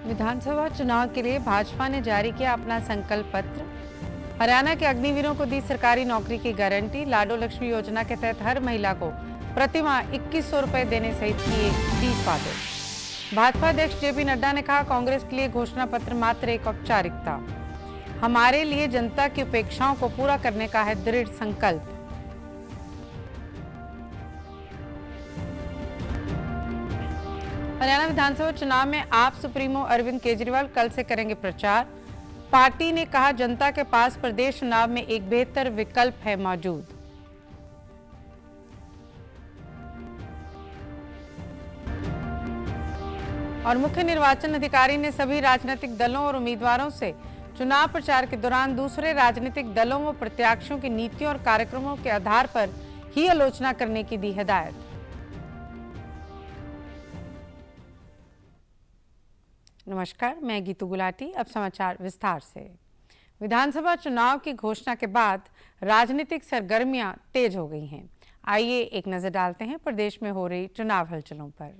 विधानसभा चुनाव के लिए भाजपा ने जारी किया अपना संकल्प पत्र। हरियाणा के अग्निवीरों को दी सरकारी नौकरी की गारंटी। लाडो लक्ष्मी योजना के तहत हर महिला को प्रतिमाह 2100 रुपए देने सहित किए 30 वादे। भाजपा अध्यक्ष जेपी नड्डा ने कहा, कांग्रेस के लिए घोषणा पत्र मात्र एक औपचारिकता। हमारे लिए जनता की अपेक्षाओं को पूरा करने का है दृढ़ संकल्प। हरियाणा विधानसभा चुनाव में आप सुप्रीमो अरविंद केजरीवाल कल से करेंगे प्रचार। पार्टी ने कहा, जनता के पास प्रदेश चुनाव में एक बेहतर विकल्प है मौजूद। और मुख्य निर्वाचन अधिकारी ने सभी राजनीतिक दलों और उम्मीदवारों से चुनाव प्रचार के दौरान दूसरे राजनीतिक दलों व प्रत्याशियों की नीतियों और कार्यक्रमों के आधार पर ही आलोचना करने की दी हिदायत। नमस्कार, मैं गीतू गुलाटी। अब समाचार विस्तार से। विधानसभा चुनाव की घोषणा के बाद राजनीतिक सरगर्मियां तेज हो गई हैं। आइए एक नजर डालते हैं प्रदेश में हो रही चुनाव हलचलों पर।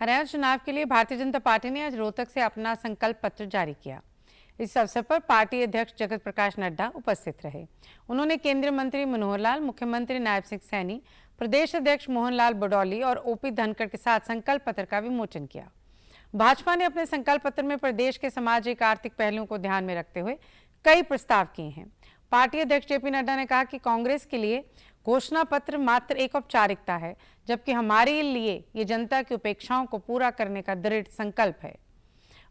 हरियाणा चुनाव के लिए भारतीय जनता पार्टी ने आज रोहतक से अपना संकल्प पत्र जारी किया। इस अवसर पर पार्टी अध्यक्ष जगत प्रकाश नड्डा उपस्थित रहे। उन्होंने केंद्रीय मंत्री मनोहर लाल, मुख्यमंत्री नायब सिंह सैनी, प्रदेश अध्यक्ष मोहन लाल बडौली और ओपी धनखड़ के साथ संकल्प पत्र का विमोचन किया। भाजपा ने अपने संकल्प पत्र में प्रदेश के सामाजिक आर्थिक पहलुओं को ध्यान में रखते हुए कई प्रस्ताव किए हैं। पार्टी अध्यक्ष जेपी नड्डा ने कहा कि कांग्रेस के लिए घोषणा पत्र मात्र एक औपचारिकता है, जबकि हमारे लिए ये जनता की अपेक्षाओं को पूरा करने का दृढ़ संकल्प है।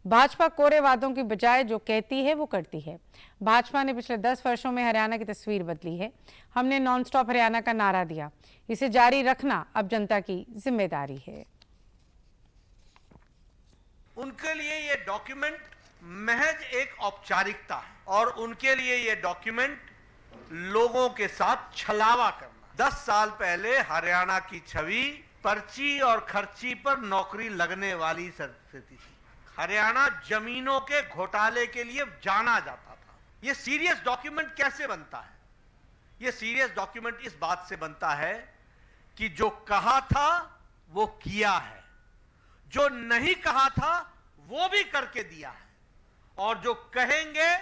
भाजपा कोरे वादों की बजाय जो कहती है वो करती है। भाजपा ने पिछले 10 वर्षों में हरियाणा की तस्वीर बदली है। हमने नॉन स्टॉप हरियाणा का नारा दिया, इसे जारी रखना अब जनता की जिम्मेदारी है। उनके लिए ये डॉक्यूमेंट महज एक औपचारिकता है और उनके लिए ये डॉक्यूमेंट लोगों के साथ छलावा करना। 10 साल पहले हरियाणा की छवि पर्ची और खर्ची पर नौकरी लगने वाली स्थिति थी। हरियाणा जमीनों के घोटाले के लिए जाना जाता था। यह सीरियस डॉक्यूमेंट कैसे बनता है? यह सीरियस डॉक्यूमेंट इस बात से बनता है कि जो कहा था वो किया है, जो नहीं कहा था वो भी करके दिया है, और जो कहेंगे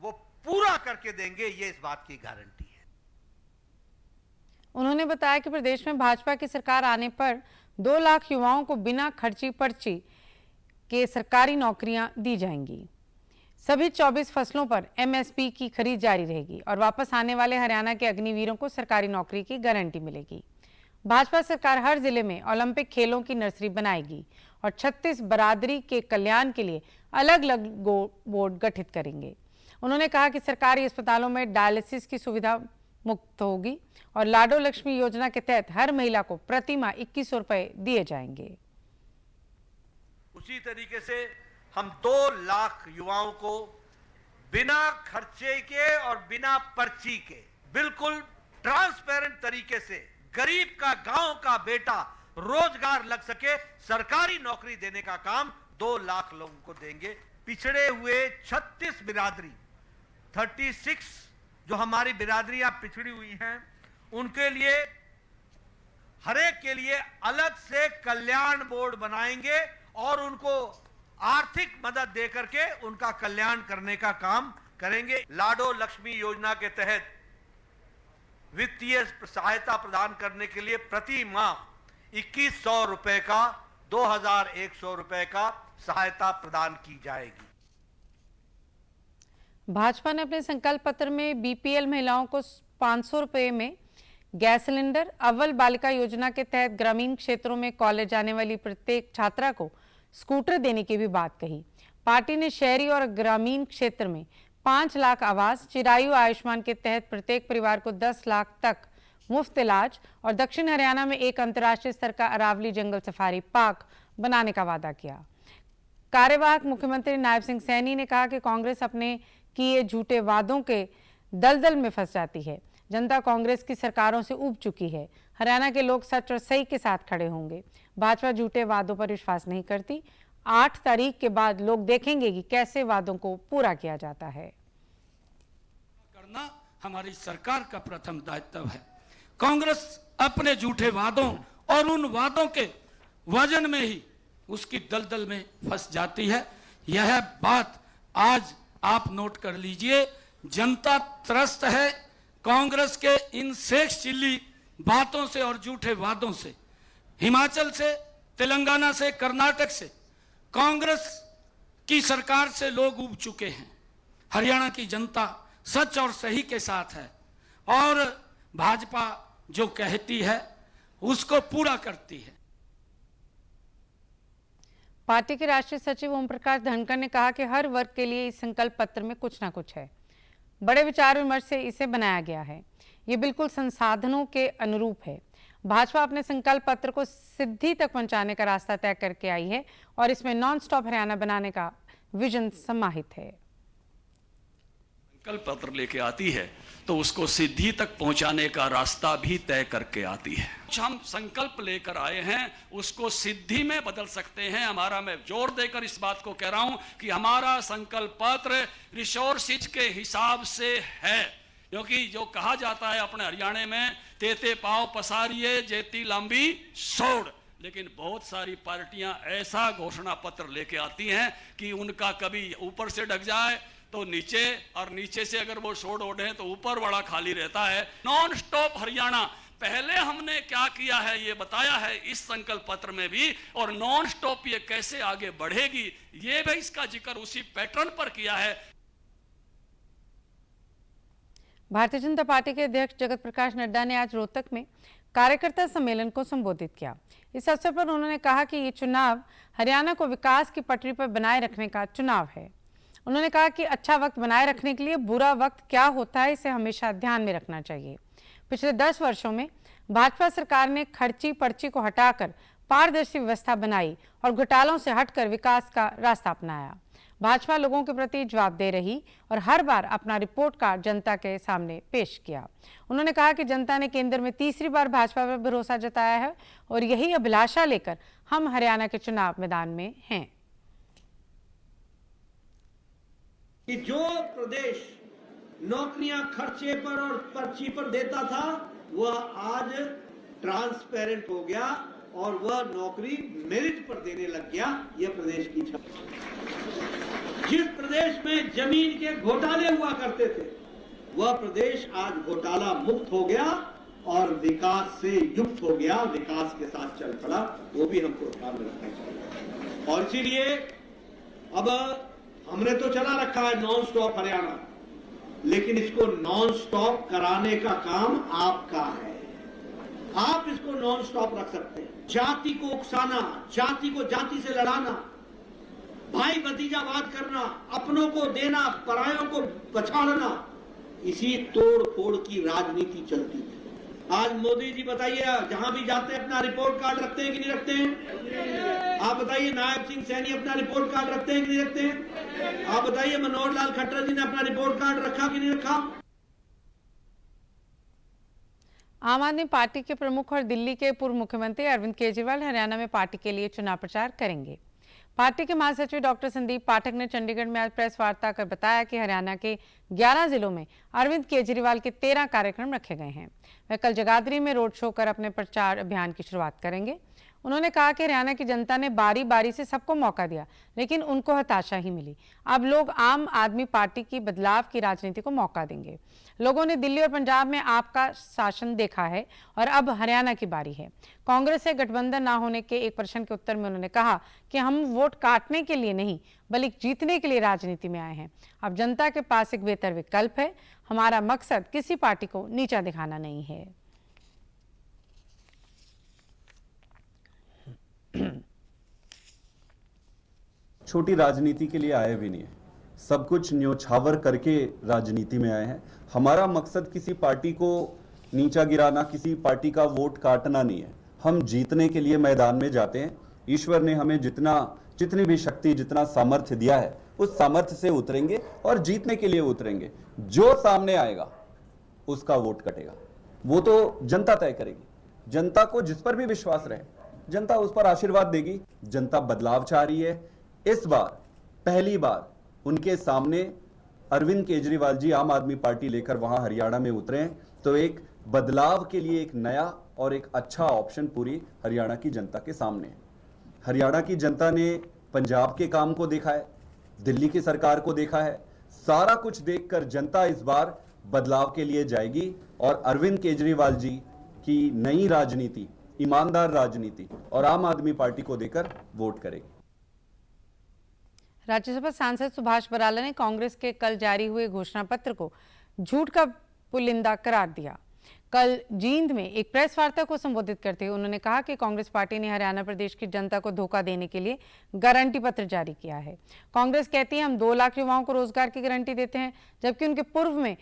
वो पूरा करके देंगे, ये इस बात की गारंटी है। उन्होंने बताया कि प्रदेश में भाजपा की सरकार आने पर 2 लाख युवाओं को बिना खर्ची पर्ची के सरकारी नौकरियां दी जाएंगी। सभी 24 फसलों पर एमएसपी की खरीद जारी रहेगी और वापस आने वाले हरियाणा के अग्निवीरों को सरकारी नौकरी की गारंटी मिलेगी। भाजपा सरकार हर जिले में ओलंपिक खेलों की नर्सरी बनाएगी और 36 बरादरी के कल्याण के लिए अलग अलग बोर्ड गठित करेंगे। उन्होंने कहा कि सरकारी अस्पतालों में डायलिसिस की सुविधा मुक्त होगी और लाडो लक्ष्मी योजना के तहत हर महिला को प्रतिमाह 2100 रुपए दिए जाएंगे। उसी तरीके से हम 2 लाख युवाओं को बिना खर्चे के और बिना पर्ची के बिल्कुल ट्रांसपेरेंट तरीके से गरीब का, गांव का बेटा रोजगार लग सके, सरकारी नौकरी देने का काम 2 लाख लोगों को देंगे। पिछड़े हुए 36 बिरादरी 36 जो हमारी बिरादरियां पिछड़ी हुई हैं, उनके लिए हरेक के लिए अलग से कल्याण बोर्ड बनाएंगे और उनको आर्थिक मदद दे करके उनका कल्याण करने का काम करेंगे। लाडो लक्ष्मी योजना के तहत वित्तीय सहायता प्रदान करने के लिए प्रति माह 2100 रुपए का 2100 रुपए का सहायता प्रदान की जाएगी। भाजपा ने अपने संकल्प पत्र में बीपीएल महिलाओं को 500 रुपये में गैस सिलेंडर, अव्वल बालिका योजना के तहत ग्रामीण क्षेत्रों में कॉलेज जाने वाली प्रत्येक छात्रा को स्कूटर देने की भी बात कही। पार्टी ने शहरी और ग्रामीण क्षेत्र में 5 लाख आवास, चिरायु आयुष्मान के तहत प्रत्येक परिवार को 10 लाख तक मुफ्त इलाज और दक्षिण हरियाणा में एक अंतर्राष्ट्रीय स्तर का अरावली जंगल सफारी पार्क बनाने का वादा किया। कार्यवाहक मुख्यमंत्री नायब सिंह सैनी ने कहा कि कांग्रेस अपने किए झूठे वादों के दलदल में फंस जाती है। जनता कांग्रेस की सरकारों से ऊब चुकी है। हरियाणा के लोग सच और सही के साथ खड़े होंगे। भाजपा झूठे वादों पर विश्वास नहीं करती। 8 तारीख के बाद लोग देखेंगे कि कैसे वादों को पूरा किया जाता है। करना हमारी सरकार का प्रथम दायित्व है। कांग्रेस अपने झूठे वादों और उन वादों के वजन में ही उसकी दलदल में फंस जाती है। यह बात आज आप नोट कर लीजिए। जनता त्रस्त है कांग्रेस के इन सेक्स चिल्ली बातों से और झूठे वादों से। हिमाचल से, तेलंगाना से, कर्नाटक से कांग्रेस की सरकार से लोग ऊब चुके हैं। हरियाणा की जनता सच और सही के साथ है और भाजपा जो कहती है उसको पूरा करती है। पार्टी के राष्ट्रीय सचिव ओम प्रकाश धनखड़ ने कहा कि हर वर्ग के लिए इस संकल्प पत्र में कुछ ना कुछ है। बड़े विचार विमर्श से इसे बनाया गया है। ये बिल्कुल संसाधनों के अनुरूप है। भाजपा अपने संकल्प पत्र को सिद्धि तक पहुंचाने का रास्ता तय करके आई है और इसमें नॉन स्टॉप हरियाणा बनाने का विजन समाहित है। संकल्प पत्र लेके आती है तो उसको सिद्धि तक पहुंचाने का रास्ता भी तय करके आती है। हम संकल्प लेकर आए हैं उसको सिद्धि में बदल सकते हैं। हमारा, मैं जोर देकर इस बात को कह रहा हूं कि हमारा संकल्प पत्र रिसोर्सेज के हिसाब से है, क्योंकि जो कहा जाता है अपने हरियाणा में, तेते पाव पसारिए जेती लंबी सोड़, लेकिन बहुत सारी पार्टियां ऐसा घोषणा पत्र लेके आती हैं कि उनका कभी ऊपर से ढक जाए तो नीचे, और नीचे से अगर वो छोड़ ओढ़े तो ऊपर बड़ा खाली रहता है। नॉन स्टॉप हरियाणा पहले हमने क्या किया है ये बताया है इस संकल्प पत्र में भी, और नॉन स्टॉप ये कैसे आगे बढ़ेगी ये भी इसका जिक्र उसी पैटर्न पर किया है। भारतीय जनता पार्टी के अध्यक्ष जगत प्रकाश नड्डा ने आज रोहतक में कार्यकर्ता सम्मेलन को संबोधित किया। इस अवसर पर उन्होंने कहा कि ये चुनाव हरियाणा को विकास की पटरी पर बनाए रखने का चुनाव है। उन्होंने कहा कि अच्छा वक्त बनाए रखने के लिए बुरा वक्त क्या होता है इसे हमेशा ध्यान में रखना चाहिए। पिछले 10 वर्षों में भाजपा सरकार ने खर्ची पर्ची को हटाकर पारदर्शी व्यवस्था बनाई और घोटालों से हटकर विकास का रास्ता अपनाया। भाजपा लोगों के प्रति जवाबदेह रही और हर बार अपना रिपोर्ट कार्ड जनता के सामने पेश किया। उन्होंने कहा कि जनता ने केंद्र में तीसरी बार भाजपा पर भरोसा जताया है और यही अभिलाषा लेकर हम हरियाणा के चुनाव मैदान में हैं। कि जो प्रदेश नौकरियां खर्चे पर और पर्ची पर देता था वह आज ट्रांसपेरेंट हो गया और वह नौकरी मेरिट पर देने लग गया। यह प्रदेश की छवि। जिस प्रदेश में जमीन के घोटाले हुआ करते थे वह प्रदेश आज घोटाला मुक्त हो गया और विकास से युक्त हो गया, विकास के साथ चल पड़ा। वो भी हमको ध्यान में रखना चाहिए और इसीलिए अब हमने तो चला रखा है नॉन स्टॉप हरियाणा, लेकिन इसको नॉन स्टॉप कराने का काम आपका है। आप इसको नॉन स्टॉप रख सकते हैं। जाति को उकसाना, जाति को जाति से लड़ाना, भाई भतीजावाद करना, अपनों को देना, परायों को पछाड़ना, इसी तोड़ फोड़ की राजनीति चलती है। आज मोदी जी बताइए जहां भी जाते हैं अपना रिपोर्ट कार्ड रखते हैं कि नहीं रखते हैं? आप बताइए नायब सिंह सैनी अपना रिपोर्ट कार्ड रखते हैं कि नहीं रखते हैं? आप बताइए मनोहर लाल खट्टर जी ने अपना रिपोर्ट कार्ड रखा कि नहीं रखा? आम आदमी पार्टी के प्रमुख और दिल्ली के पूर्व मुख्यमंत्री अरविंद केजरीवाल हरियाणा में पार्टी के लिए चुनाव प्रचार करेंगे। पार्टी के महासचिव डॉक्टर संदीप पाठक ने चंडीगढ़ में आज प्रेस वार्ता कर बताया कि हरियाणा के 11 जिलों में अरविंद केजरीवाल के 13 कार्यक्रम रखे गए हैं। वह कल जगाधरी में रोड शो कर अपने प्रचार अभियान की शुरुआत करेंगे। उन्होंने कहा कि हरियाणा की जनता ने बारी बारी से सबको मौका दिया, लेकिन उनको हताशा ही मिली। अब लोग आम आदमी पार्टी की बदलाव की राजनीति को मौका देंगे। लोगों ने दिल्ली और पंजाब में आपका शासन देखा है और अब हरियाणा की बारी है। कांग्रेस से गठबंधन ना होने के एक प्रश्न के उत्तर में उन्होंने कहा कि हम वोट काटने के लिए नहीं बल्कि जीतने के लिए राजनीति में आए हैं। अब जनता के पास एक बेहतर विकल्प है। हमारा मकसद किसी पार्टी को नीचा दिखाना नहीं है। छोटी राजनीति के लिए आए भी नहीं है, सब कुछ न्योछावर करके राजनीति में आए हैं। हमारा मकसद किसी पार्टी को नीचा गिराना, किसी पार्टी का वोट काटना नहीं है। हम जीतने के लिए मैदान में जाते हैं। ईश्वर ने हमें जितनी भी शक्ति, जितना सामर्थ्य दिया है, उस सामर्थ्य से उतरेंगे और जीतने के लिए उतरेंगे। जो सामने आएगा उसका वोट कटेगा, वो तो जनता तय करेगी। जनता को जिस पर भी विश्वास रहे, जनता उस पर आशीर्वाद देगी। जनता बदलाव चाह रही है। इस बार पहली बार उनके सामने अरविंद केजरीवाल जी आम आदमी पार्टी लेकर वहां हरियाणा में उतरे हैं, तो एक बदलाव के लिए एक नया और एक अच्छा ऑप्शन पूरी हरियाणा की जनता के सामने है। हरियाणा की जनता ने पंजाब के काम को देखा है, दिल्ली की सरकार को देखा है। सारा कुछ देखकर जनता इस बार बदलाव के लिए जाएगी और अरविंद केजरीवाल जी की नई राजनीति, ईमानदार राजनीति और आम आदमी पार्टी को देकर वोट करेगी। राज्यसभा सांसद सुभाष बराला ने कांग्रेस के कल जारी हुए घोषणा पत्र को झूठ का पुलिंदा करार दिया। कल जींद में एक प्रेस वार्ता को संबोधित करते हुए उन्होंने कहा कि कांग्रेस पार्टी ने हरियाणा प्रदेश की जनता को धोखा देने के लिए गारंटी पत्र जारी किया है। कांग्रेस कहती है हम 2 लाख युवाओं को रोजगार की गारंटी देते हैं, जबकि उनके पूर्व में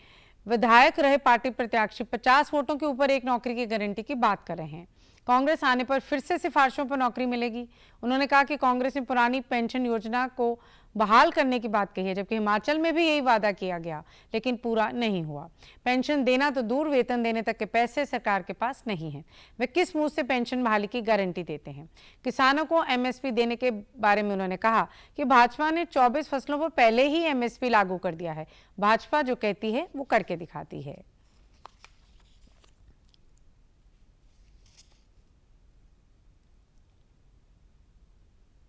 विधायक रहे पार्टी प्रत्याशी 50 वोटों के ऊपर एक नौकरी की गारंटी की बात कर रहे हैं। कांग्रेस आने पर फिर से सिफारिशों पर नौकरी मिलेगी। उन्होंने कहा कि कांग्रेस ने पुरानी पेंशन योजना को बहाल करने की बात कही है, जबकि हिमाचल में भी यही वादा किया गया लेकिन पूरा नहीं हुआ। पेंशन देना तो दूर, वेतन देने तक के पैसे सरकार के पास नहीं है। वे किस मुंह से पेंशन बहाली की गारंटी देते हैं? किसानों को एमएसपी देने के बारे में उन्होंने कहा कि भाजपा ने 24 फसलों पर पहले ही एमएसपी लागू कर दिया है। भाजपा जो कहती है वो करके दिखाती है।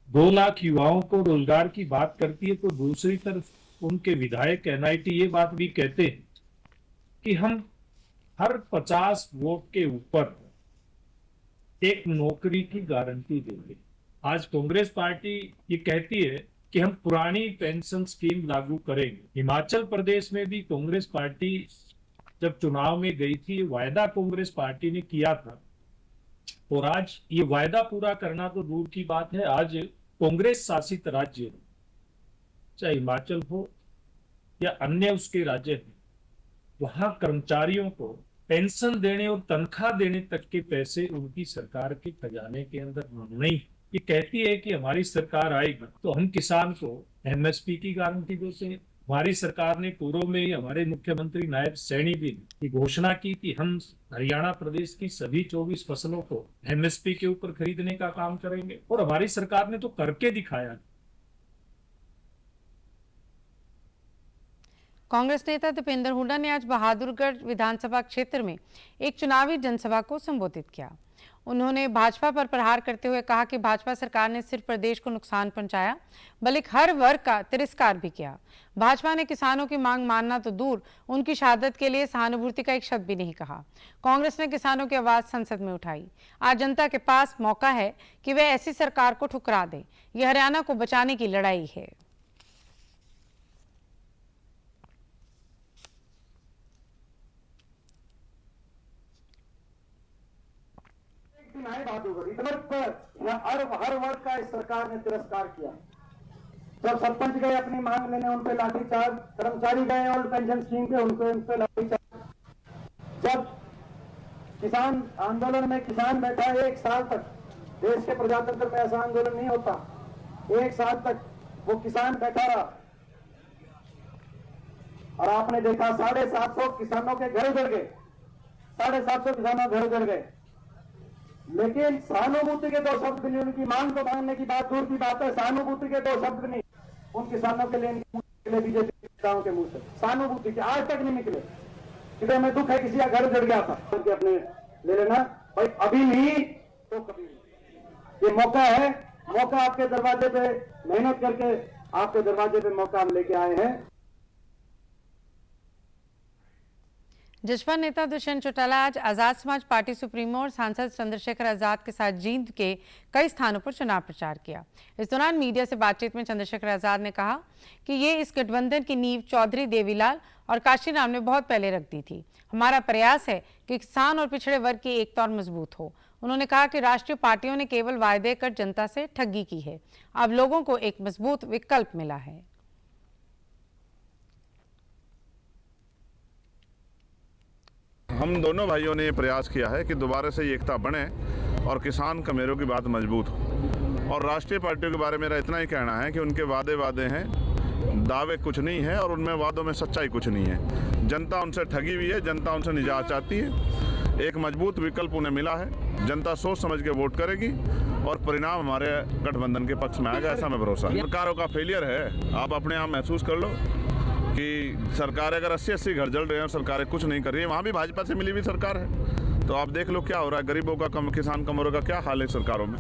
दो लाख युवाओं को रोजगार की बात करती है, तो दूसरी तरफ उनके विधायक एनआईटी ये बात भी कहते हैं कि हम हर 50 वोट के ऊपर एक नौकरी की गारंटी देंगे। आज कांग्रेस पार्टी ये कहती है कि हम पुरानी पेंशन स्कीम लागू करेंगे। हिमाचल प्रदेश में भी कांग्रेस पार्टी जब चुनाव में गई थी, वायदा कांग्रेस पार्टी ने किया था और आज ये वायदा पूरा करना तो दूर की बात है। आज कांग्रेस शासित राज्य, चाहे हिमाचल हो या अन्य उसके राज्य हैं, वहां कर्मचारियों को पेंशन देने और तनख्वाह देने तक के पैसे उनकी सरकार के खजाने के अंदर नहीं। ये कहती है कि हमारी सरकार आएगी तो हम किसान को एमएसपी की गारंटी देते हैं। हमारी सरकार ने पूर्व में हमारे मुख्यमंत्री नायब सैनी भी घोषणा की कि हम हरियाणा प्रदेश की सभी 24 फसलों को एमएसपी के ऊपर खरीदने का काम करेंगे, और हमारी सरकार ने तो करके दिखाया। कांग्रेस नेता दीपेंद्र हुड्डा ने आज बहादुरगढ़ विधानसभा क्षेत्र में एक चुनावी जनसभा को संबोधित किया। उन्होंने भाजपा पर प्रहार करते हुए कहा कि भाजपा सरकार ने सिर्फ प्रदेश को नुकसान पहुंचाया, बल्कि हर वर्ग का तिरस्कार भी किया। भाजपा ने किसानों की मांग मानना तो दूर, उनकी शहादत के लिए सहानुभूति का एक शब्द भी नहीं कहा। कांग्रेस ने किसानों की आवाज संसद में उठाई। आज जनता के पास मौका है कि वे ऐसी सरकार को ठुकरा दे। यह हरियाणा को बचाने की लड़ाई है। हर वर्ग का इस सरकार ने तिरस्कार किया। जब सरपंच गए अपनी मांग लेने, उन पे लाठीचार्ज, कर्मचारी गए ओल्ड पेंशन स्कीम पे, उन पे लाठीचार्ज। जब किसान आंदोलन में किसान बैठा 1 साल तक, देश के प्रजातंत्र में ऐसा आंदोलन नहीं होता, 1 साल तक वो किसान बैठा रहा और आपने देखा 750 किसानों के घर उजड़ गए, 750 किसानों घर उजड़ गए। लेकिन सहानुभूति के 2 शब्द भी नहीं, उनकी मांग को मानने की बात दूर की बात है, सहानुभूति के 2 शब्द नहीं उन किसानों के लिए बीजेपी नेताओं के मुंह से। सहानुभूति के आज तक नहीं निकले कि हमें दुख है किसी का घर उजड़ गया था, अपने ले लेना भाई, अभी नहीं तो कभी नहीं। ये मौका है, मौका आपके दरवाजे पे, मेहनत करके आपके दरवाजे पे मौका हम लेके आए हैं। जसपा नेता दुष्यंत चौटाला आज आजाद समाज पार्टी सुप्रीमो और सांसद चंद्रशेखर आजाद के साथ जींद के कई स्थानों पर चुनाव प्रचार किया। इस दौरान मीडिया से बातचीत में चंद्रशेखर आजाद ने कहा कि ये इस गठबंधन की नींव चौधरी देवीलाल और काशीराम ने बहुत पहले रख दी थी। हमारा प्रयास है कि किसान और पिछड़े वर्ग की एकता और मजबूत हो। उन्होंने कहा कि राष्ट्रीय पार्टियों ने केवल वायदे कर जनता से ठगी की है, अब लोगों को एक मजबूत विकल्प मिला है। हम दोनों भाइयों ने ये प्रयास किया है कि दोबारा से एकता बने और किसान कमेरों की बात मजबूत हो। और राष्ट्रीय पार्टियों के बारे में मेरा इतना ही कहना है कि उनके वादे हैं, दावे कुछ नहीं है और उनमें वादों में सच्चाई कुछ नहीं है। जनता उनसे ठगी हुई है, जनता उनसे निजात चाहती है। एक मजबूत विकल्प उन्हें मिला है, जनता सोच समझ के वोट करेगी और परिणाम हमारे गठबंधन के पक्ष में आएगा, ऐसा मैं भरोसा है। सरकारों का फेलियर है, आप अपने आप महसूस कर लो कि सरकार अगर 80-80 घर जल रहे हैं, सरकारें कुछ नहीं कर रही है, वहाँ भी भाजपा से मिली हुई सरकार है। तो आप देख लो क्या हो रहा है, गरीबों का किसान कमरों का क्या हाल है सरकारों में।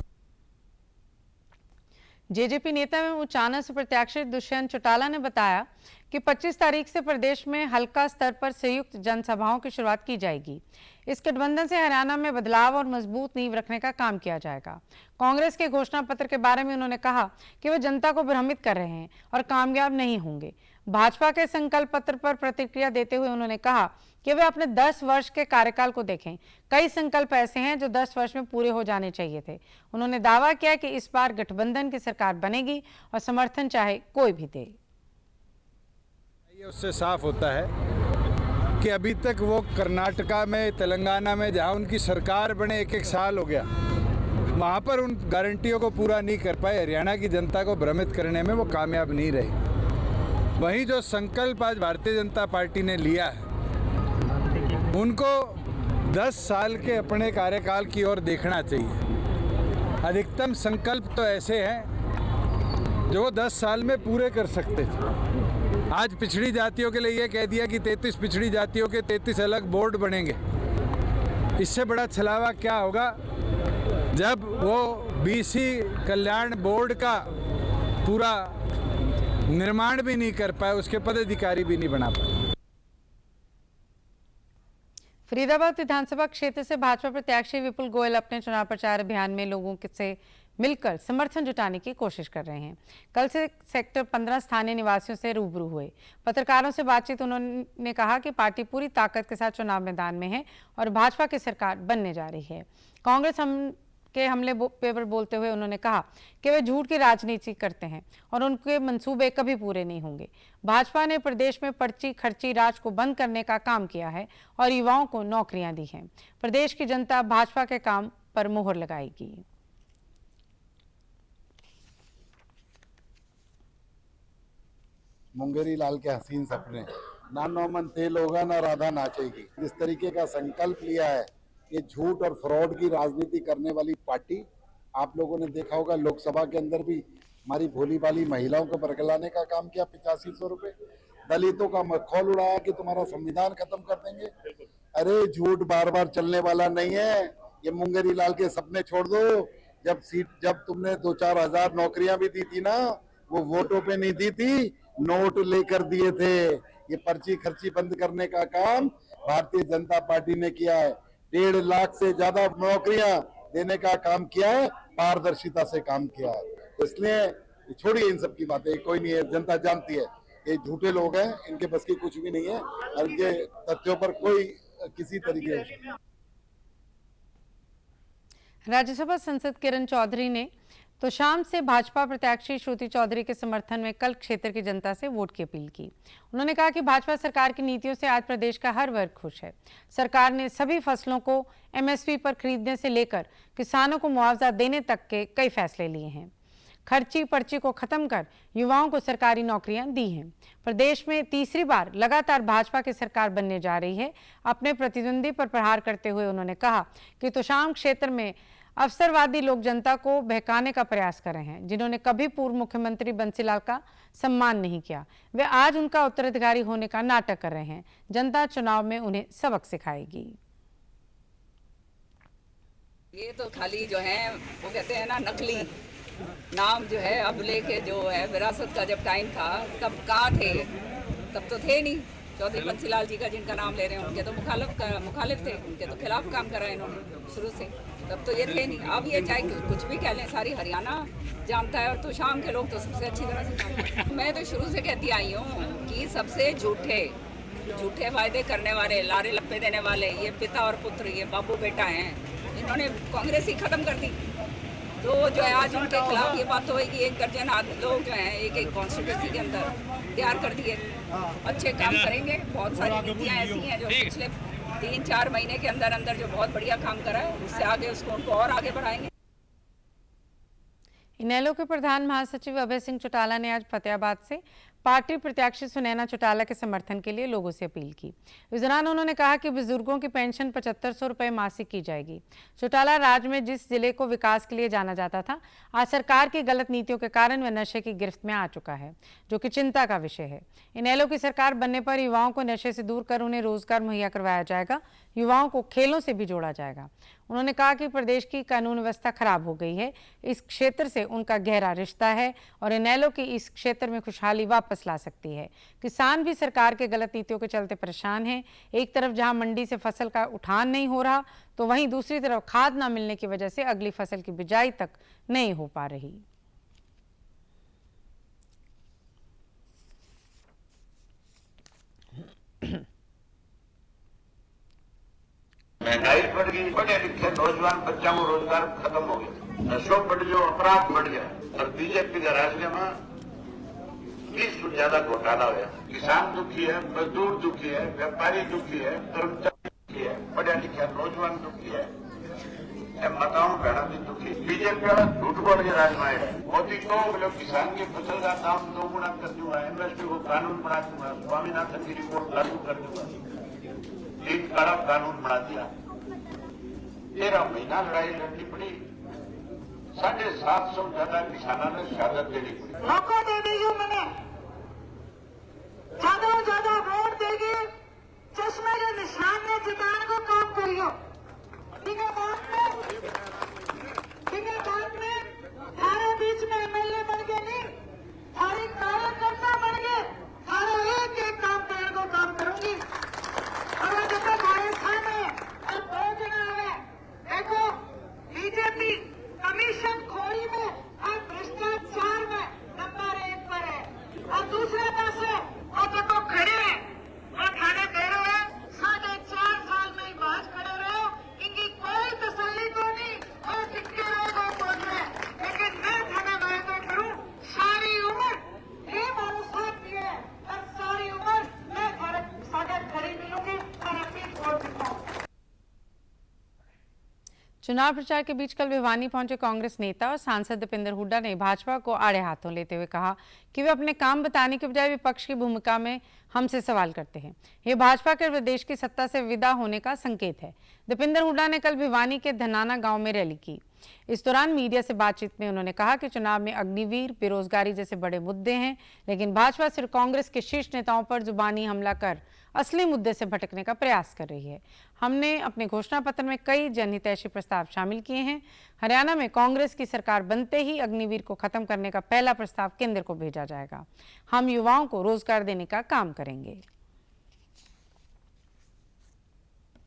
जेजेपी नेता एवं उचाना से प्रत्याशी दुष्यंत चौटाला ने बताया कि 25 तारीख से प्रदेश में हल्का स्तर पर संयुक्त जनसभाओं की शुरुआत की जाएगी। इस गठबंधन से हरियाणा में बदलाव और मजबूत नींव रखने का काम किया जाएगा। कांग्रेस के घोषणा पत्र के बारे में उन्होंने कहा कि वे जनता को भ्रमित कर रहे हैं और कामयाब नहीं होंगे। भाजपा के संकल्प पत्र पर प्रतिक्रिया देते हुए उन्होंने कहा कि वे अपने 10 वर्ष के कार्यकाल को देखें। कई संकल्प ऐसे हैं जो 10 वर्ष में पूरे हो जाने चाहिए थे। उन्होंने दावा किया कि इस बार गठबंधन की सरकार बनेगी और समर्थन चाहे कोई भी दे। ये उससे साफ होता है कि अभी तक वो कर्नाटका में, तेलंगाना में जहाँ उनकी सरकार बने 1-1 साल हो गया, वहाँ पर उन गारंटियों को पूरा नहीं कर पाए। हरियाणा की जनता को भ्रमित करने में वो कामयाब नहीं रहे। वहीं जो संकल्प आज भारतीय जनता पार्टी ने लिया है, उनको 10 साल के अपने कार्यकाल की ओर देखना चाहिए। अधिकतम संकल्प तो ऐसे हैं जो 10 साल में पूरे कर सकते थे। आज पिछड़ी जातियों के लिए ये कह दिया कि 33 पिछड़ी जातियों के 33 अलग बोर्ड बनेंगे। इससे बड़ा छलावा क्या होगा जब वो बीसी कल्याण बोर्ड का पूरा निर्माण भी नहीं कर पाए, उसके पदाधिकारी भी नहीं बना पाए। फरीदाबाद विधानसभा क्षेत्र से भाजपा प्रत्याशी विपुल गोयल अपने चुनाव प्रचार अभियान में लोगों से मिलकर समर्थन जुटाने की कोशिश कर रहे हैं। कल से सेक्टर 15 स्थानीय निवासियों से रूबरू हुए। पत्रकारों से बातचीत उन्होंने कहा कि पार्टी पूरी ताकत के साथ चुनाव मैदान में है और भाजपा की सरकार बनने जा रही है। कांग्रेस के हमले पर बोलते हुए उन्होंने कहा कि वे झूठ की राजनीति करते हैं और उनके मंसूबे कभी पूरे नहीं होंगे। भाजपा ने प्रदेश में पर्ची खर्ची राज को बंद करने का काम किया है और युवाओं को नौकरियां दी हैं। प्रदेश की जनता भाजपा के काम पर मोहर लगाएगी। मुंगेरी लाल के हसीन सपने, ना नौमन तेल होगा ना राधा नाचेगी। इस तरीके का संकल्प लिया है। ये झूठ और फ्रॉड की राजनीति करने वाली पार्टी, आप लोगों ने देखा होगा लोकसभा के अंदर भी हमारी भोली भाली महिलाओं को बरगलाने का काम किया, 8500 रुपए। दलितों का मखौल उड़ाया कि तुम्हारा संविधान खत्म कर देंगे। अरे झूठ बार बार चलने वाला नहीं है। ये मुंगेरी लाल के सपने छोड़ दो। जब तुमने 2-4 हजार नौकरियां भी दी थी ना, वो वोटों पे नहीं दी थी, नोट लेकर दिए थे। ये पर्ची खर्ची बंद करने का काम भारतीय जनता पार्टी ने किया है। 1.5 लाख से ज्यादा नौकरियां देने का काम किया है, पारदर्शिता से काम किया है। इसलिए छोड़िए इन सब की बातें, कोई नहीं है, जनता जानती है ये झूठे लोग हैं, इनके बस की कुछ भी नहीं है और इनके तथ्यों पर कोई किसी तरीके से। राज्यसभा सांसद किरण चौधरी ने तो शाम से भाजपा प्रत्याशी श्रुति चौधरी के समर्थन में कल क्षेत्र की जनता से वोट की अपील की। उन्होंने कहा कि भाजपा सरकार की नीतियों से आज प्रदेश का हर वर्ग खुश है। सरकार ने सभी फसलों को एमएसपी पर खरीदने से लेकर किसानों को मुआवजा देने तक के कई फैसले लिए हैं। खर्ची पर्ची को खत्म कर युवाओं को सरकारी नौकरियां दी हैं। प्रदेश में तीसरी बार लगातार भाजपा की सरकार बनने जा रही है। अपने प्रतिद्वंदी पर प्रहार करते हुए उन्होंने कहा कि तोशाम क्षेत्र में अवसरवादी लोग जनता को बहकाने का प्रयास कर रहे हैं, जिन्होंने कभी पूर्व मुख्यमंत्री बंसीलाल का सम्मान नहीं किया। वे आज उनका उत्तराधिकारी होने का नाटक कर रहे हैं। जनता चुनाव में उन्हें सबक सिखाएगी। ये तो खाली जो है वो कहते हैं ना नकली नाम जो है अब लेके जो है विरासत का जब टाइम था तब कहाँ थे, तब तो थे नहीं। चौधरी बंसीलाल जी का जिनका नाम ले रहे हैं उनके तो मुखालिफ थे, उनके तो खिलाफ काम करा इन्होंने शुरू से, तब तो ये थे नहीं। अब ये चाहे कुछ भी कह लें, सारी हरियाणा जानता है और तो शाम के लोग तो सबसे अच्छी तरह से जानते हैं। मैं तो शुरू से कहती आई हूँ कि सबसे झूठे वायदे करने वाले, लारे लप्पे देने वाले ये पिता और पुत्र, ये बाबू बेटा हैं, इन्होंने कांग्रेस ही खत्म कर दी। तो जो है आज उनके खिलाफ ये बात होगी, 1 दर्जन लोग जो हैं एक कॉन्स्टिट्यूंसी के अंदर तैयार कर दिए, अच्छे काम करेंगे। बहुत सारी नीतियाँ ऐसी हैं जो पिछले 3-4 महीने के अंदर जो बहुत बढ़िया काम करा है, उससे आगे उनको और आगे बढ़ाएंगे। इनेलो के प्रधान महासचिव अभय सिंह चौटाला ने आज फतेहाबाद से पार्टी प्रत्याशी सुनैना चौटाला के समर्थन के लिए लोगों से अपील की। इस दौरान उन्होंने कहा कि बुजुर्गों की पेंशन 7500 रुपये मासिक की जाएगी। चौटाला राज्य में जिस जिले को विकास के लिए जाना जाता था, आज सरकार की गलत नीतियों के कारण वह नशे की गिरफ्त में आ चुका है, जो कि चिंता का विषय है। इनेलो की सरकार बनने पर युवाओं को नशे से दूर कर उन्हें रोजगार मुहैया करवाया जाएगा, युवाओं को खेलों से भी जोड़ा जाएगा। उन्होंने कहा कि प्रदेश की कानून व्यवस्था खराब हो गई है, इस क्षेत्र से उनका गहरा रिश्ता है और इनेलो की इस क्षेत्र में खुशहाली वापस ला सकती है। किसान भी सरकार के गलत नीतियों के चलते परेशान हैं। एक तरफ जहां मंडी से फसल का उठान नहीं हो रहा, तो वहीं दूसरी तरफ खाद न मिलने की वजह से अगली फसल की बिजाई तक नहीं हो पा रही। महंगाई बढ़ गई, पढ़े लिखे नौजवान बच्चा को रोजगार खत्म हो गया, नशो बढ़ गया, अपराध बढ़ गया और बीजेपी के राज में 20 ज्यादा घोटाला हुआ। किसान दुखी है, मजदूर दुखी है, व्यापारी दुखी है, कर्मचारी दुखी है, पढ़े लिखे नौजवान दुखी है, माताओं बहना भी दुखी। बीजेपी वाला झूठ बोल के राज में है। मोदी तो बोले किसान की फसल का दाम 2 गुना कर दूंगा, एमएसपी को कानून बना दूंगा, स्वामीनाथन की रिपोर्ट लागू कर दूंगा, 3 काला कानून बना दिया। 13 महीना लड़ाई लड़नी पड़ी, 750 ज्यादा किसानों ने शहादत देनी पड़ी। मौका दे दी हूँ मैंने, ज्यादा वोट देगी, चश्मे के निशान में जिताने को काम करियो। ठीक है बात में हमारे बीच में एमएलए बन गए नहीं, हमारी कार्यकर्ता बन गए, हमारे एक काम करने को काम करूंगी। और जब तक राजस्थान में अब 2 जना है, देखो बीजेपी कमीशन खोरी में और भ्रष्टाचार में नंबर 1 पर है, और दूसरे पास है और देखो खड़े हैं और खाने दे रहे हैं। 4.5 साल में ही बाज खड़े रहे, इनकी कोई तसल्ली तो नहीं और कितने लोगों को बोल रहे हैं। लेकिन मैं थाना वायदा करूं, सारी उम्र ये भरोसा किया है और सारी उम्र मैं भारत सागर खड़ी मिलूंगी और अपनी वोट दिखाऊंगी। चुनाव प्रचार के बीच कल भिवानी पहुंचे कांग्रेस नेता और सांसद दीपेंद्र हुड्डा ने भाजपा को आड़े हाथों लेते हुए कहा कि वे अपने काम बताने के बजाय विपक्ष की भूमिका में हमसे सवाल करते हैं। ये भाजपा के प्रदेश की सत्ता से विदा होने का संकेत है। दीपेंद्र हुड्डा ने कल भिवानी के धनाना गांव में रैली की। इस दौरान मीडिया से बातचीत में उन्होंने कहा कि चुनाव में अग्निवीर, बेरोजगारी जैसे बड़े मुद्दे हैं, लेकिन भाजपा सिर्फ कांग्रेस के शीर्ष नेताओं पर जुबानी हमला कर असली मुद्दे से भटकने का प्रयास कर रही है। हमने अपने घोषणा पत्र में कई जनहितैषी प्रस्ताव शामिल किए हैं। हरियाणा में कांग्रेस की सरकार बनते ही अग्निवीर को खत्म करने का पहला प्रस्ताव केंद्र को भेजा जाएगा। हम युवाओं को रोजगार देने का काम करेंगे।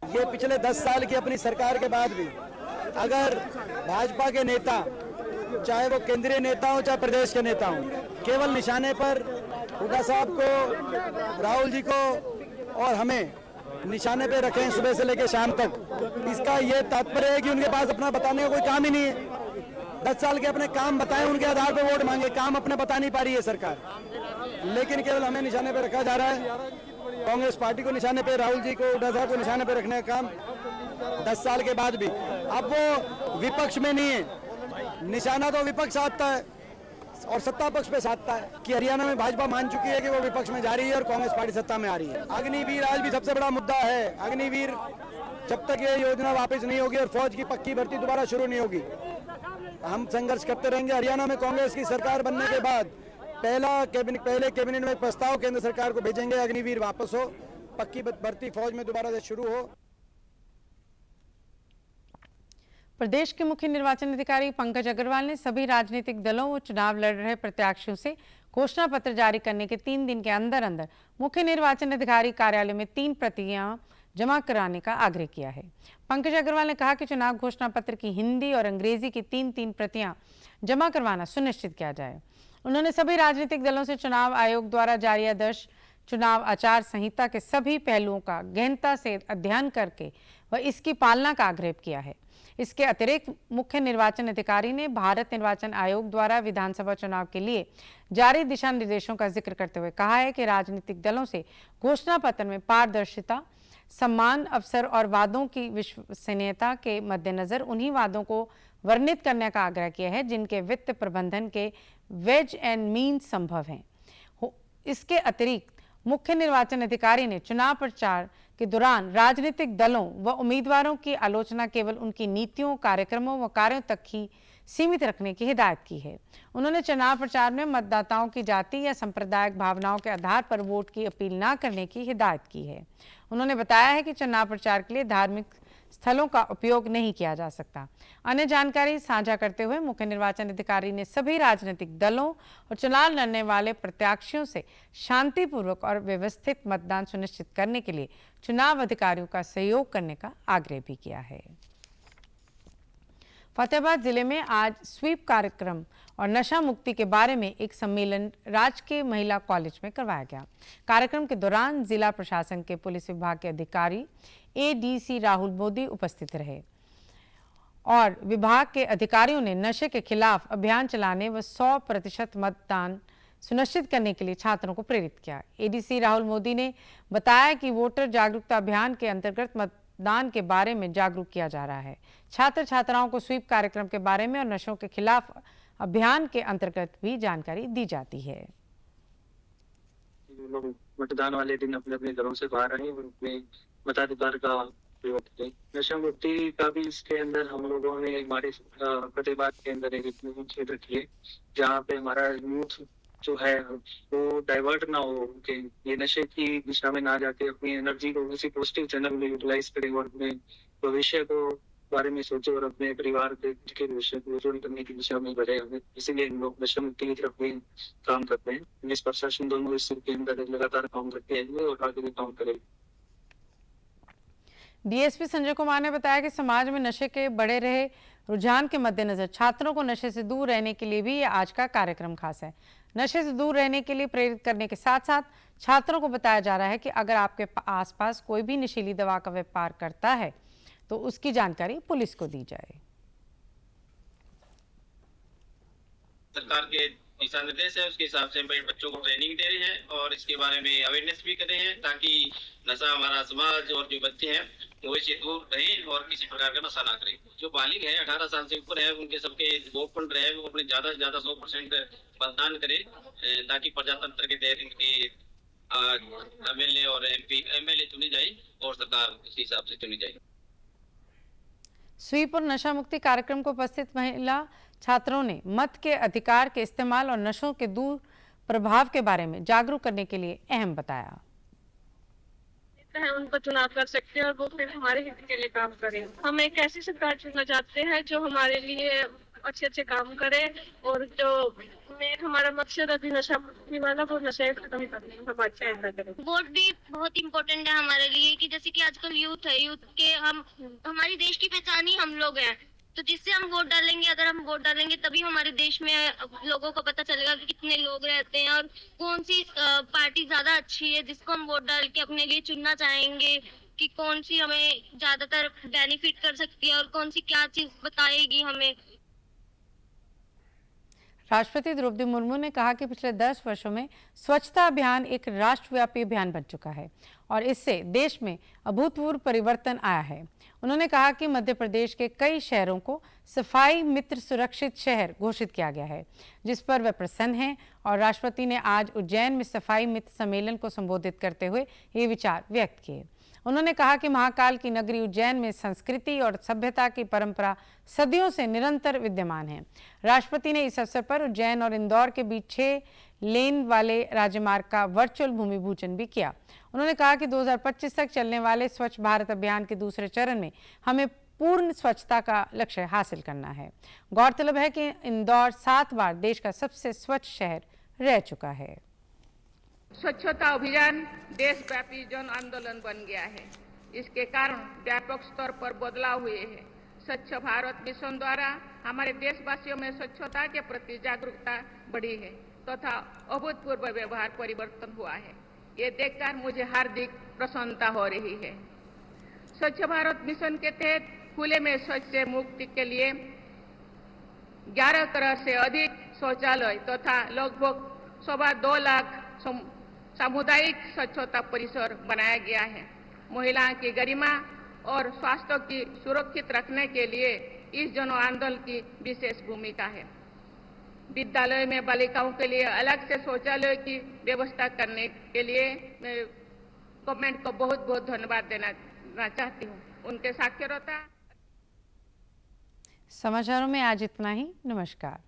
ये पिछले 10 साल की अपनी सरकार के बाद भी अगर भाजपा के नेता, चाहे वो केंद्रीय नेता हो चाहे प्रदेश के नेता हो, केवल निशाने पर हुड्डा साहब को, राहुल जी को और हमें निशाने पे रखें सुबह से लेकर शाम तक, इसका ये तात्पर्य है कि उनके पास अपना बताने का कोई काम ही नहीं है। 10 साल के अपने काम बताएं, उनके आधार पर वोट मांगे, काम अपने बता नहीं पा रही है सरकार, लेकिन केवल हमें निशाने पे रखा जा रहा है। कांग्रेस पार्टी को निशाने पे, राहुल जी को, हुड्डा साहब को निशाने पे रखने का काम 10 साल के बाद भी। अब वो विपक्ष में नहीं है, निशाना तो विपक्ष साधता है और सत्ता पक्ष पे साधता है कि हरियाणा में भाजपा मान चुकी है कि वो विपक्ष में जा रही है और कांग्रेस पार्टी सत्ता में आ रही है। अग्निवीर आज भी सबसे बड़ा मुद्दा है। अग्निवीर जब तक ये योजना वापस नहीं होगी और फौज की पक्की भर्ती दोबारा शुरू नहीं होगी, हम संघर्ष करते रहेंगे। हरियाणा में कांग्रेस की सरकार बनने के बाद पहले कैबिनेट में प्रस्ताव केंद्र सरकार को भेजेंगे, अग्निवीर वापस हो, पक्की भर्ती फौज में दोबारा से शुरू हो। प्रदेश के मुख्य निर्वाचन अधिकारी पंकज अग्रवाल ने सभी राजनीतिक दलों व चुनाव लड़ रहे प्रत्याशियों से घोषणा पत्र जारी करने के 3 दिन के अंदर अंदर मुख्य निर्वाचन अधिकारी कार्यालय में 3 प्रतियां जमा कराने का आग्रह किया है। पंकज अग्रवाल ने कहा कि चुनाव घोषणा पत्र की हिंदी और अंग्रेजी की 3 प्रतियां जमा करवाना सुनिश्चित किया जाए। उन्होंने सभी राजनीतिक दलों से चुनाव आयोग द्वारा जारी आदर्श चुनाव आचार संहिता के सभी पहलुओं का गहनता से अध्ययन करके व इसकी पालना का आग्रह किया है। इसके अतिरिक्त मुख्य निर्वाचन अधिकारी ने भारत निर्वाचन आयोग द्वारा विधानसभा चुनाव के लिए जारी दिशा निर्देशों का जिक्र करते हुए कहा है कि राजनीतिक दलों से घोषणा पत्र में पारदर्शिता, सम्मान, अवसर और वादों की विश्वसनीयता के मद्देनजर उन्हीं वादों को वर्णित करने का आग्रह किया है जिनके वित्त प्रबंधन के वेज एंड मीन्स संभव हैं। इसके अतिरिक्त मुख्य निर्वाचन अधिकारी ने चुनाव प्रचार के दौरान राजनीतिक दलों व उम्मीदवारों की आलोचना केवल उनकी नीतियों, कार्यक्रमों व कार्यों तक ही सीमित रखने की हिदायत की है। उन्होंने चुनाव प्रचार में मतदाताओं की जाति या सांप्रदायिक भावनाओं के आधार पर वोट की अपील न करने की हिदायत की है। उन्होंने बताया है कि चुनाव प्रचार के लिए धार्मिक स्थलों का उपयोग नहीं किया जा सकता। अन्य जानकारी साझा करते हुए मुख्य निर्वाचन अधिकारी ने सभी राजनीतिक दलों और चुनाव लड़ने वाले प्रत्याशियों से शांतिपूर्वक और व्यवस्थित मतदान सुनिश्चित करने के लिए चुनाव अधिकारियों का सहयोग करने का आग्रह भी किया है। फतेहाबाद जिले में आज स्वीप कार्यक्रम और नशा मुक्ति के बारे में एक सम्मेलन राजकीय महिला कॉलेज में करवाया गया। कार्यक्रम के दौरान जिला प्रशासन के पुलिस विभाग के अधिकारी एडीसी राहुल मोदी उपस्थित रहे और विभाग के अधिकारियों ने नशे के खिलाफ अभियान चलाने व 100% मतदान सुनिश्चित करने के लिए छात्रों को प्रेरित किया। एडीसी राहुल मोदी ने बताया कि वोटर जागरूकता अभियान के अंतर्गत मतदान के बारे में जागरूक किया जा रहा है। छात्र छात्राओं को स्वीप कार्यक्रम के बारे में और नशों के खिलाफ अभियान के अंतर्गत भी जानकारी दी जाती है। लोग मतदान वाले दिन अपने अपने घरों से बाहर आए और अपने मताधिकार का प्रयोग करें। नशा मुक्ति का भी इसके अंदर हम लोगों ने हमारे फतेहाबाद के अंदर एक क्षेत्र किए जहाँ पे हमारा यूथ जो है वो डाइवर्ट ना हो, उनके ये नशे की दिशा में ना जाके अपनी एनर्जी को किसी पॉजिटिव चैनल में यूटिलाइज करें और अपने भविष्य को बारे में सोचे और अपने परिवार के भविष्य को उज्जवल करने की दिशा में बढ़े। इसीलिए हम लोग नशा मुक्ति की तरफ भी काम करते हैं। पुलिस प्रशासन दोनों इसके अंदर लगातार काम करते हैं और आगे भी काम करेंगे। डीएसपी संजय कुमार ने बताया कि समाज में नशे के बढ़े रहे रुझान के मद्देनजर छात्रों को नशे से दूर रहने के लिए भी ये आज का कार्यक्रम खास है। नशे से दूर रहने के लिए प्रेरित करने के साथ साथ छात्रों को बताया जा रहा है कि अगर आपके आसपास कोई भी नशीली दवा का व्यापार करता है तो उसकी जानकारी पुलिस को दी जाए। सरकार के दिशा निर्देश है, उसके हिसाब से हम बच्चों को ट्रेनिंग दे रहे हैं और इसके बारे में अवेयरनेस भी कर रहे हैं ताकि नशा हमारा समाज और जो बच्चे हैं वो इससे दूर रहें और किसी प्रकार का नशा ना करें। जो बालिग है 18 साल से ऊपर है उनके सबके वोट फंड रहे वो अपने ज्यादा से ज्यादा 100% मतदान करें ताकि प्रजातंत्र के तहत इनके एमएलए और एमएलए चुने जाए और सरकार इस हिसाब से चुनी जाए। स्वीप और नशा मुक्ति कार्यक्रम को उपस्थित महिला छात्रों ने मत के अधिकार के इस्तेमाल और नशों के दूर प्रभाव के बारे में जागरूक करने के लिए अहम बताया। उन पर चुनाव कर सकते हैं और वो फिर हमारे हित के लिए काम करें। हम एक ऐसी सरकार चुनना चाहते हैं जो हमारे लिए अच्छे अच्छे काम करे और जो मेन हमारा मकसद अभी नशा मुक्ति वाला वो नशे खत्म करने हम अच्छा ऐसा करें। वोट भी बहुत इम्पोर्टेंट है हमारे लिए कि जैसे कि आजकल यूथ है, यूथ के हम हमारी देश की पहचान ही हम लोग हैं, तो जिससे हम वोट डालेंगे, अगर हम वोट डालेंगे तभी हमारे देश में लोगों को पता चलेगा कि कितने लोग रहते हैं और कौन सी पार्टी ज्यादा अच्छी है जिसको हम वोट डाल के अपने लिए चुनना चाहेंगे कि कौन सी हमें ज्यादातर बेनिफिट कर सकती है और कौन सी क्या चीज बताएगी हमें। राष्ट्रपति द्रौपदी मुर्मू ने कहा कि पिछले 10 वर्षों में स्वच्छता अभियान एक राष्ट्रव्यापी अभियान बन चुका है और इससे देश में अभूतपूर्व परिवर्तन आया है। उन्होंने कहा कि मध्य प्रदेश के कई शहरों को सफाई मित्र सुरक्षित शहर घोषित किया गया है, जिस पर वे प्रसन्न हैं और राष्ट्रपति ने आज उज्जैन में सफाई मित्र सम्मेलन को संबोधित करते हुए ये विचार व्यक्त किए। उन्होंने कहा कि महाकाल की नगरी उज्जैन में संस्कृति और सभ्यता की परंपरा सदियों से निरंतर विद्यमान है। राष्ट्रपति ने इस अवसर पर उज्जैन और इंदौर के बीच 6 लेन वाले राजमार्ग का वर्चुअल भूमि पूजन भी किया। उन्होंने कहा कि 2025 तक चलने वाले स्वच्छ भारत अभियान के दूसरे चरण में हमें पूर्ण स्वच्छता का लक्ष्य हासिल करना है। गौरतलब है कि इंदौर 7 बार देश का सबसे स्वच्छ शहर रह चुका है। स्वच्छता अभियान देशव्यापी जन आंदोलन बन गया है। इसके कारण व्यापक स्तर पर बदलाव हुए हैं। स्वच्छ भारत मिशन द्वारा हमारे देशवासियों में स्वच्छता के प्रति जागरूकता बढ़ी है तथा अभूतपूर्व व्यवहार परिवर्तन हुआ है। ये देखकर मुझे हार्दिक प्रसन्नता हो रही है। स्वच्छ भारत मिशन के तहत खुले में शौच से मुक्ति के लिए 11 करोड़ से अधिक शौचालय तथा लगभग 2.25 लाख सामुदायिक स्वच्छता परिसर बनाया गया है। महिलाओं की गरिमा और स्वास्थ्य की सुरक्षित रखने के लिए इस जन आंदोलन की विशेष भूमिका है। विद्यालय में बालिकाओं के लिए अलग से शौचालय की व्यवस्था करने के लिए मैं गवर्नमेंट को बहुत बहुत धन्यवाद देना चाहती हूँ। उनके साक्षरता। समाचारों में आज इतना ही। नमस्कार।